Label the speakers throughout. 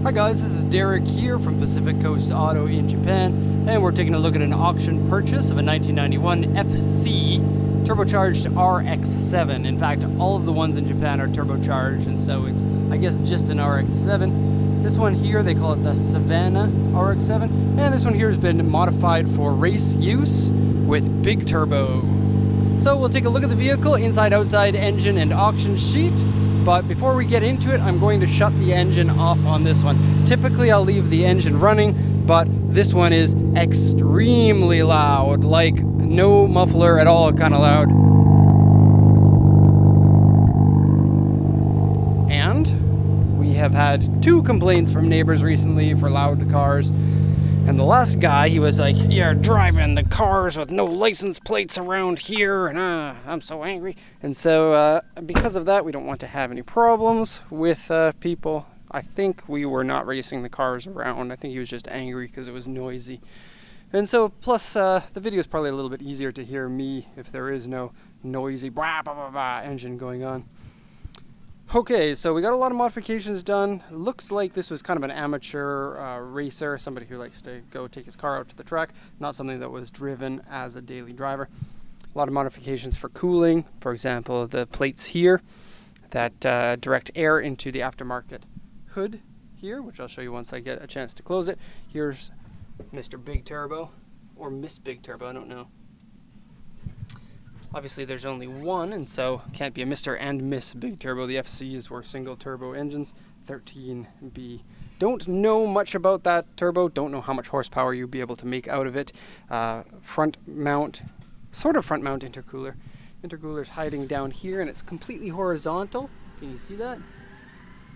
Speaker 1: Hi guys, this is Derek here from Pacific Coast Auto in Japan, and we're taking a look at an auction purchase of a 1991 FC turbocharged RX-7. In fact, all of the ones in Japan are turbocharged, and so it's, I guess, just an RX-7. This one here, they call it the Savannah RX-7, and this one here has been modified for race use with big turbo. So we'll take a look at the vehicle, inside, outside, engine, and auction sheet. But before we get into it, I'm going to shut the engine off on this one. Typically, I'll leave the engine running, but this one is extremely loud, like no muffler at all kind of loud. And we have had 2 complaints from neighbors recently for loud cars. And the last guy, he was like, "You're driving the cars with no license plates around here, and I'm so angry." And so because of that, we don't want to have any problems with people. I think we were not racing the cars around. I think he was just angry because it was noisy. And so, plus, the video is probably a little bit easier to hear me if there is no noisy blah, blah, blah, blah engine going on. Okay, so we got a lot of modifications done. Looks like this was kind of an amateur racer, somebody who likes to go take his car out to the track, not something that was driven as a daily driver. A lot of modifications for cooling, for example, the plates here that direct air into the aftermarket hood here, which I'll show you once I get a chance to close it. Here's Mr. Big Turbo, or Miss Big Turbo, I don't know. Obviously there's only one, and so can't be a Mr. and Miss Big Turbo. The FCs were single turbo engines, 13B. Don't know much about that turbo, don't know how much horsepower you'll be able to make out of it. Front mount, sort of front mount intercooler. Intercooler's hiding down here, and it's completely horizontal. Can you see that?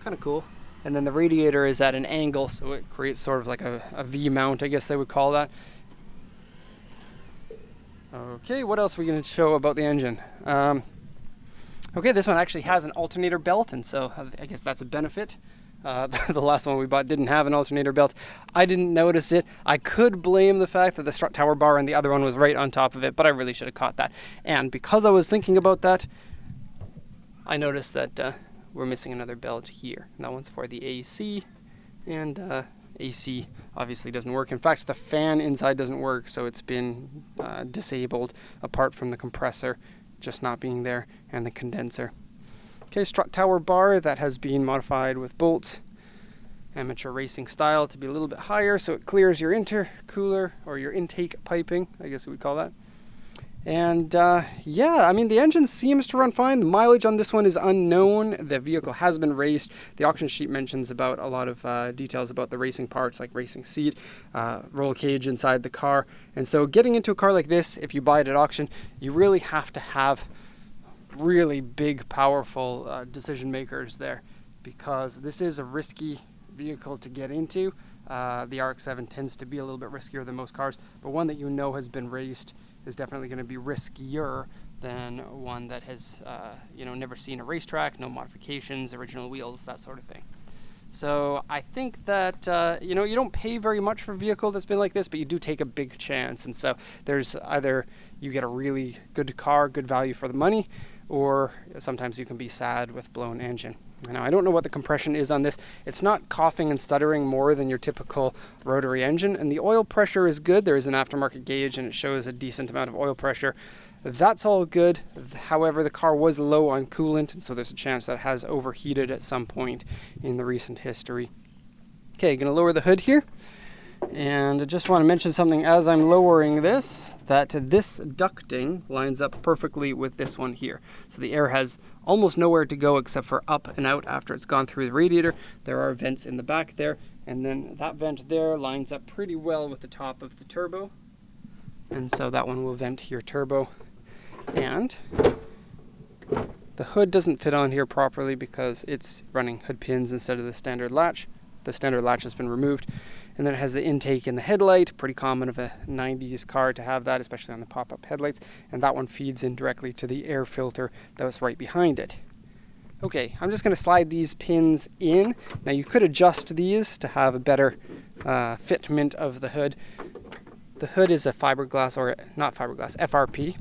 Speaker 1: Kind of cool. And then the radiator is at an angle, so it creates sort of like a V mount, I guess they would call that. Okay, what else are we going to show about the engine? Okay, this one actually has an alternator belt, and so I guess that's a benefit. The last one we bought didn't have an alternator belt. I didn't notice it. I could blame the fact that the strut tower bar and the other one was right on top of it, but I really should have caught that. And because I was thinking about that, I noticed that we're missing another belt here. And that one's for the AC, and AC obviously doesn't work. In fact, the fan inside doesn't work, so it's been disabled apart from the compressor just not being there and the condenser. Okay, strut tower bar that has been modified with bolts, amateur racing style, to be a little bit higher so it clears your intercooler or your intake piping, I guess we would call that. And yeah, I mean, the engine seems to run fine. The mileage on this one is unknown. The vehicle has been raced. The auction sheet mentions about a lot of details about the racing parts, like racing seat, roll cage inside the car. And so getting into a car like this, if you buy it at auction, you really have to have really big, powerful decision makers there, because this is a risky vehicle to get into. The RX-7 tends to be a little bit riskier than most cars, but one that you know has been raced is definitely going to be riskier than one that has, never seen a racetrack, no modifications, original wheels, that sort of thing. So I think that, you don't pay very much for a vehicle that's been like this, but you do take a big chance. And so there's either you get a really good car, good value for the money, or sometimes you can be sad with blown engine. Now, I don't know what the compression is on this. It's not coughing and stuttering more than your typical rotary engine, and the oil pressure is good. There is an aftermarket gauge, and it shows a decent amount of oil pressure. That's all good. However, the car was low on coolant, and so there's a chance that it has overheated at some point in the recent history. Okay, going to lower the hood here. And I just want to mention something as I'm lowering this, that this ducting lines up perfectly with this one here. So the air has almost nowhere to go except for up and out after it's gone through the radiator. There are vents in the back there, and then that vent there lines up pretty well with the top of the turbo. And so that one will vent your turbo. And the hood doesn't fit on here properly because it's running hood pins instead of the standard latch. The standard latch has been removed. And then it has the intake in the headlight, pretty common of a 90s car to have that, especially on the pop-up headlights. And that one feeds in directly to the air filter that was right behind it. Okay, I'm just going to slide these pins in. Now you could adjust these to have a better fitment of the hood. The hood is a fiberglass, or not fiberglass, FRP.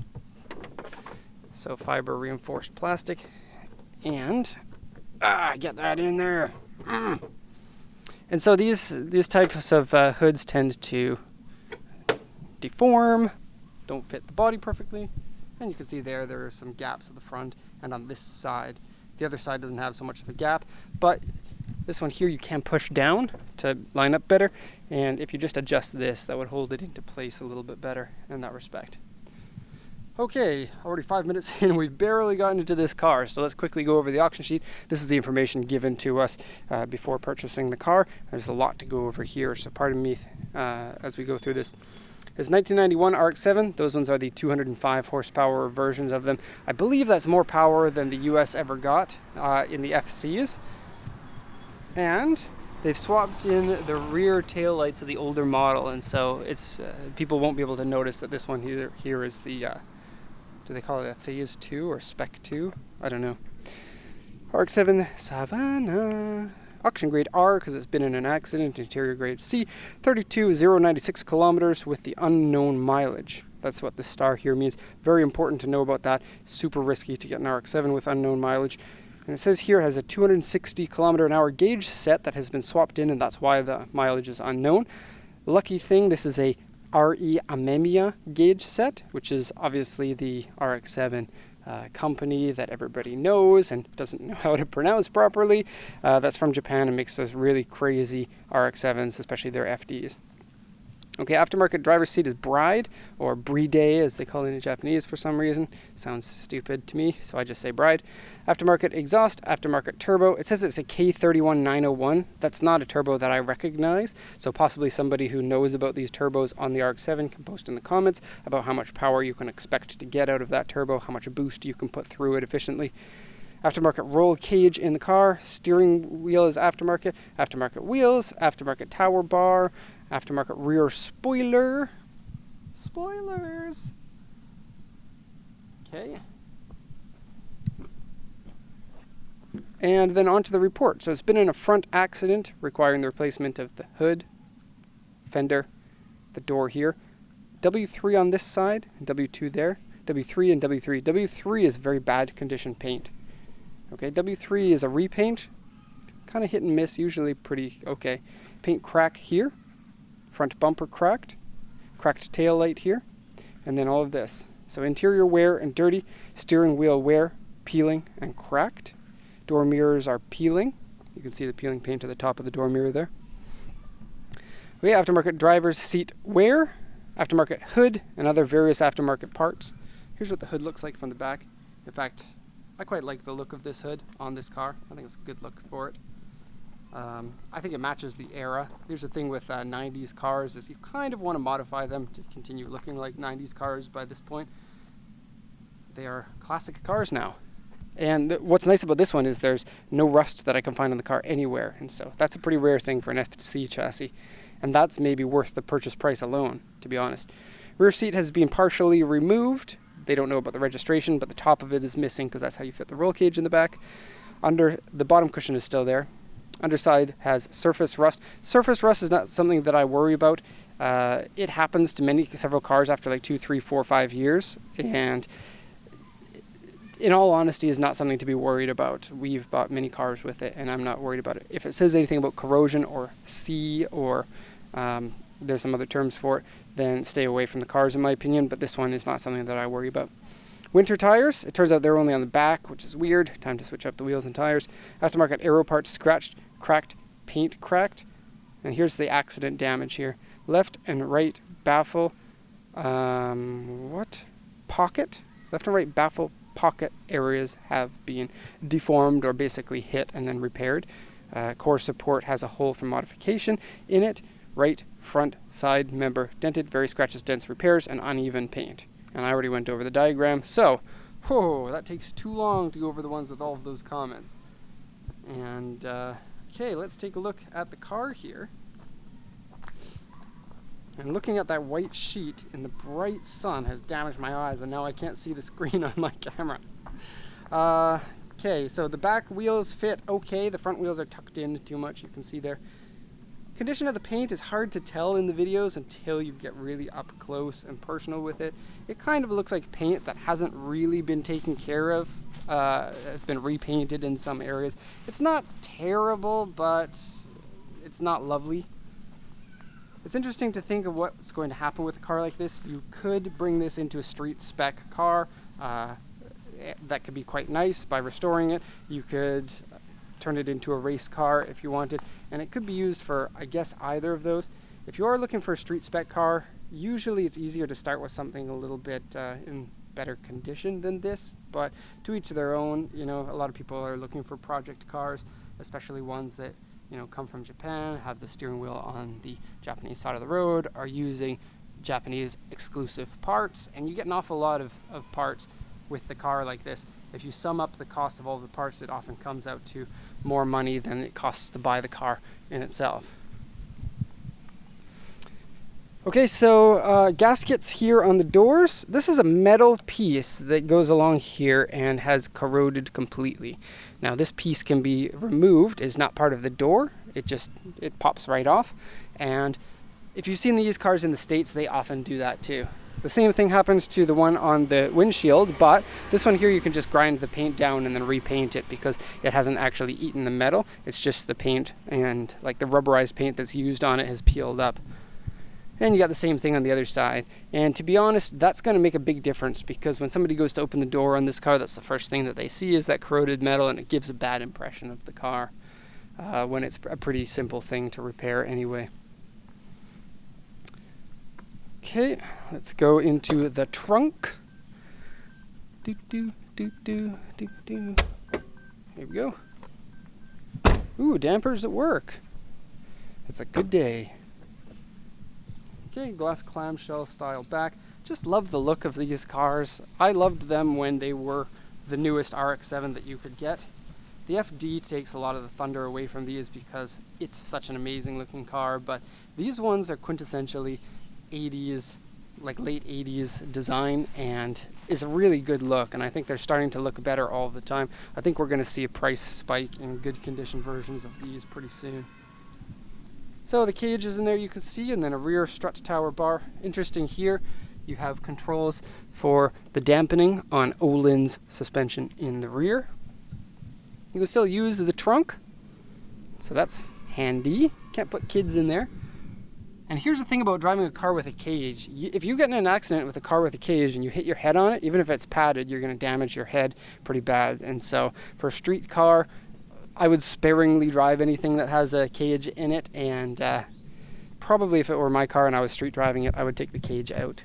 Speaker 1: So fiber reinforced plastic. And get that in there. And so these types of hoods tend to deform, don't fit the body perfectly, and you can see there are some gaps at the front and on this side. The other side doesn't have so much of a gap, but this one here you can push down to line up better, and if you just adjust this, that would hold it into place a little bit better in that respect. Okay, already 5 minutes in, we've barely gotten into this car, so let's quickly go over the auction sheet. This is the information given to us before purchasing the car. There's a lot to go over here, so pardon me as we go through this. It's 1991 RX-7. Those ones are the 205 horsepower versions of them. I believe that's more power than the US ever got in the FCs. And they've swapped in the rear tail lights of the older model, and so it's people won't be able to notice that this one here is the do they call it a phase 2 or spec 2? I don't know. RX-7 Savannah. Auction grade R because it's been in an accident. Interior grade C. 32,096 kilometers with the unknown mileage. That's what the star here means. Very important to know about that. Super risky to get an RX-7 with unknown mileage. And it says here it has a 260 kilometer an hour gauge set that has been swapped in, and that's why the mileage is unknown. Lucky thing, this is a RE Amemia gauge set, which is obviously the RX-7 company that everybody knows and doesn't know how to pronounce properly. That's from Japan and makes those really crazy RX-7s, especially their FDs. Okay, aftermarket driver's seat is Bride, or Bride as they call it in Japanese for some reason. Sounds stupid to me, so I just say Bride. Aftermarket exhaust, aftermarket turbo. It says it's a K31901. That's not a turbo that I recognize, so possibly somebody who knows about these turbos on the RX-7 can post in the comments about how much power you can expect to get out of that turbo, how much boost you can put through it efficiently. Aftermarket roll cage in the car, steering wheel is aftermarket, aftermarket wheels, aftermarket tower bar, aftermarket rear spoiler. Spoilers! Okay. And then onto the report. So it's been in a front accident requiring the replacement of the hood, fender, the door here. W3 on this side, and W2 there. W3 and W3. W3 is very bad condition paint. Okay, W3 is a repaint. Kind of hit and miss, usually pretty okay. Paint crack here. Front bumper cracked, cracked tail light here, and then all of this. So interior wear and dirty, steering wheel wear, peeling and cracked. Door mirrors are peeling. You can see the peeling paint at the top of the door mirror there. We have aftermarket driver's seat wear, aftermarket hood, and other various aftermarket parts. Here's what the hood looks like from the back. In fact, I quite like the look of this hood on this car. I think it's a good look for it. I think it matches the era. Here's the thing with 90s cars is you kind of want to modify them to continue looking like 90s cars by this point. They are classic cars now. And what's nice about this one is there's no rust that I can find on the car anywhere. And so that's a pretty rare thing for an FC chassis. And that's maybe worth the purchase price alone, to be honest. Rear seat has been partially removed. They don't know about the registration, but the top of it is missing because that's how you fit the roll cage in the back. Under the bottom cushion is still there. Underside has surface rust. Surface rust is not something that I worry about. It happens to several cars after like 2, 3, 4, 5 years, and in all honesty is not something to be worried about. We've bought many cars with it and I'm not worried about it. If it says anything about corrosion or C or there's some other terms for it, then stay away from the cars in my opinion, but this one is not something that I worry about. Winter tires, it turns out they're only on the back, which is weird. Time to switch up the wheels and tires. Aftermarket aero parts scratched, cracked, paint cracked. And here's the accident damage here. Left and right baffle, pocket? Left and right baffle pocket areas have been deformed or basically hit and then repaired. Core support has a hole for modification in it. Right front side member dented, very scratches, dents, repairs, and uneven paint. And I already went over the diagram, so that takes too long to go over the ones with all of those comments. And okay, let's take a look at the car here. And looking at that white sheet in the bright sun has damaged my eyes, and now I can't see the screen on my camera. Okay, so the back wheels fit okay. The front wheels are tucked in too much, you can see there. Condition of the paint is hard to tell in the videos until you get really up close and personal with it. It kind of looks like paint that hasn't really been taken care of. It's been repainted in some areas. It's not terrible, but it's not lovely. It's interesting to think of what's going to happen with a car like this. You could bring this into a street spec car. That could be quite nice by restoring it. You could turn it into a race car if you wanted, and it could be used for, I guess, either of those. If you are looking for a street spec car, usually it's easier to start with something a little bit in better condition than this, but to each their own. You know, a lot of people are looking for project cars, especially ones that, you know, come from Japan, have the steering wheel on the Japanese side of the road, are using Japanese exclusive parts, and you get an awful lot of parts with the car like this. If you sum up the cost of all the parts, it often comes out to more money than it costs to buy the car in itself. Okay, so gaskets here on the doors. This is a metal piece that goes along here and has corroded completely. Now this piece can be removed. It's not part of the door. It pops right off. And if you've seen these cars in the States, they often do that too. The same thing happens to the one on the windshield, but this one here you can just grind the paint down and then repaint it because it hasn't actually eaten the metal. It's just the paint, and like the rubberized paint that's used on it has peeled up. And you got the same thing on the other side. And to be honest, that's going to make a big difference, because when somebody goes to open the door on this car, that's the first thing that they see is that corroded metal, and it gives a bad impression of the car when it's a pretty simple thing to repair anyway. Okay, let's go into the trunk. Here we go. Ooh, dampers at work. It's a good day. Okay, glass clamshell style back. Just love the look of these cars. I loved them when they were the newest RX-7 that you could get. The FD takes a lot of the thunder away from these because it's such an amazing looking car, but these ones are quintessentially 80s, like late 80s design, and is a really good look, and I think they're starting to look better all the time. I think we're going to see a price spike in good condition versions of these pretty soon. So the cage is in there, you can see, and then a rear strut tower bar. Interesting here, you have controls for the dampening on Öhlins suspension in the rear. You can still use the trunk, so that's handy. Can't put kids in there. And here's the thing about driving a car with a cage. If you get in an accident with a car with a cage and you hit your head on it, even if it's padded, you're going to damage your head pretty bad. And so for a street car, I would sparingly drive anything that has a cage in it, and probably if it were my car and I was street driving it, I would take the cage out.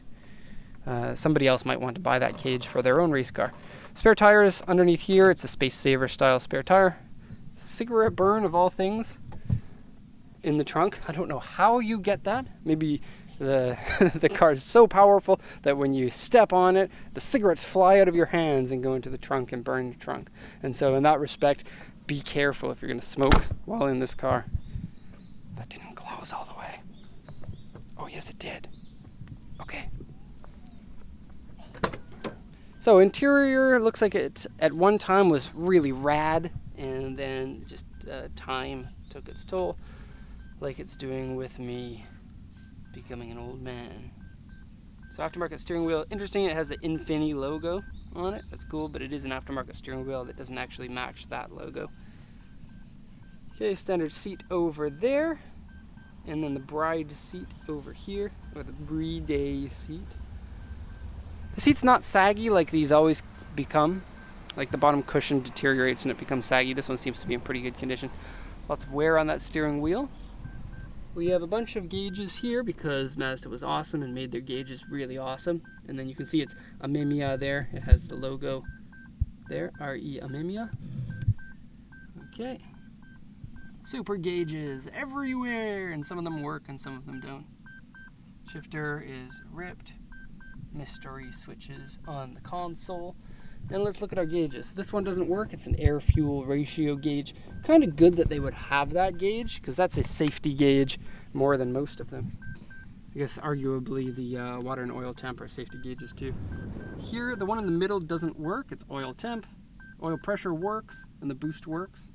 Speaker 1: Somebody else might want to buy that cage for their own race car. Spare tires underneath here. It's a Space Saver style spare tire. Cigarette burn of all things in the trunk. I don't know how you get that. Maybe the car is so powerful that when you step on it, the cigarettes fly out of your hands and go into the trunk and burn the trunk. And so in that respect, be careful if you're going to smoke while in this car. That didn't close all the way. Oh yes, it did. Okay. So interior looks like it at one time was really rad, and then just time took its toll, like it's doing with me becoming an old man. So aftermarket steering wheel, interesting, it has the Infiniti logo on it. That's cool, but it is an aftermarket steering wheel that doesn't actually match that logo. Okay, standard seat over there, and then the bride seat over here, or the bride seat. The seat's not saggy like these always become. Like the bottom cushion deteriorates and it becomes saggy. This one seems to be in pretty good condition. Lots of wear on that steering wheel. We have a bunch of gauges here because Mazda was awesome and made their gauges really awesome. And then you can see it's Amemiya there. It has the logo there, RE Amemiya. Okay. Super gauges everywhere, and some of them work and some of them don't. Shifter is ripped. Mystery switches on the console. And let's look at our gauges. This one doesn't work. It's an air-fuel ratio gauge. Kind of good that they would have that gauge, because that's a safety gauge more than most of them. I guess arguably the water and oil temp are safety gauges too. Here, the one in the middle doesn't work. It's oil temp. Oil pressure works, and the boost works.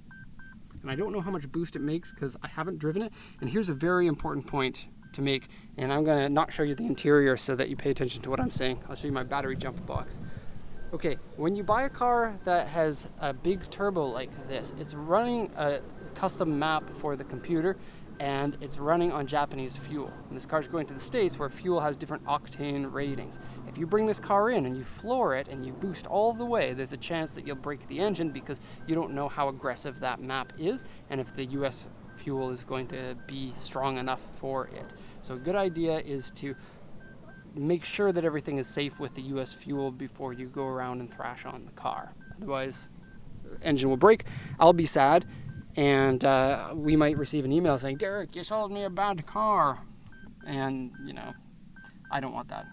Speaker 1: And I don't know how much boost it makes because I haven't driven it. And here's a very important point to make, and I'm gonna not show you the interior so that you pay attention to what I'm saying. I'll show you my battery jump box. Okay, when you buy a car that has a big turbo like this, it's running a custom map for the computer, and it's running on Japanese fuel. And this car's going to the States where fuel has different octane ratings. If you bring this car in and you floor it and you boost all the way, there's a chance that you'll break the engine because you don't know how aggressive that map is and if the US fuel is going to be strong enough for it. So a good idea is to make sure that everything is safe with the US fuel before you go around and thrash on the car. Otherwise, the engine will break. I'll be sad, and we might receive an email saying, Derek, you sold me a bad car. And, you know, I don't want that.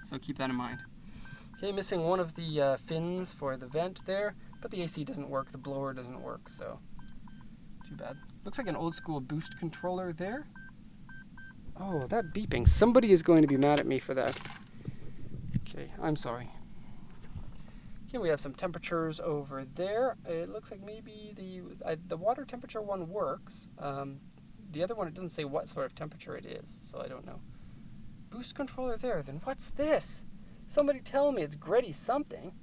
Speaker 1: So keep that in mind. Okay, missing one of the fins for the vent there, but the AC doesn't work, the blower doesn't work, so too bad. Looks like an old school boost controller there. Oh, that beeping. Somebody is going to be mad at me for that. Okay, I'm sorry. Here we have some temperatures over there. It looks like maybe the water temperature one works. The other one, it doesn't say what sort of temperature it is, so I don't know. Boost controller there, then what's this? Somebody tell me it's Gretty something.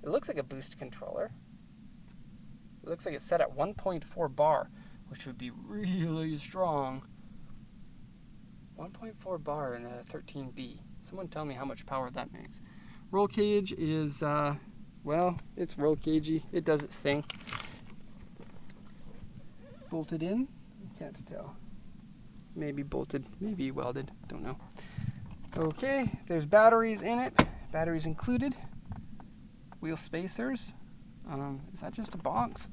Speaker 1: It looks like a boost controller. It looks like it's set at 1.4 bar, which would be really strong. 1.4 bar in a 13B. Someone tell me how much power that makes. Roll cage is, well, it's roll cagey. It does its thing. Bolted in? Can't tell. Maybe bolted, maybe welded. Don't know. Okay, there's batteries in it. Batteries included. Wheel spacers. Is that just a box?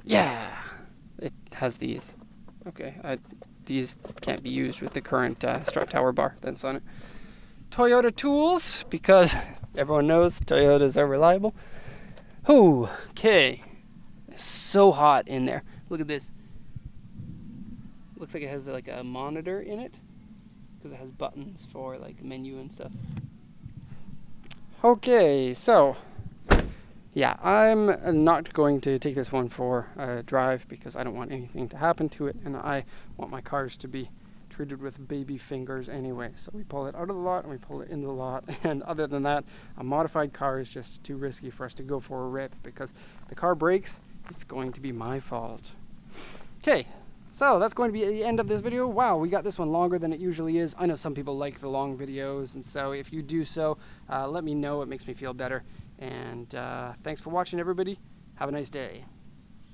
Speaker 1: Yeah, it has these. Okay, these can't be used with the current strut tower bar that's on it. Toyota tools, because everyone knows Toyotas are reliable. Ooh, okay. It's so hot in there. Look at this. Looks like it has like a monitor in it, because it has buttons for like menu and stuff. Okay, so yeah, I'm not going to take this one for a drive because I don't want anything to happen to it, and I want my cars to be treated with baby fingers anyway. So we pull it out of the lot and we pull it into the lot, and other than that, a modified car is just too risky for us to go for a rip, because if the car breaks, it's going to be my fault. Okay, so that's going to be the end of this video. Wow, we got this one longer than it usually is. I know some people like the long videos, and so if you do so, let me know. It makes me feel better. And thanks for watching, everybody. Have a nice day.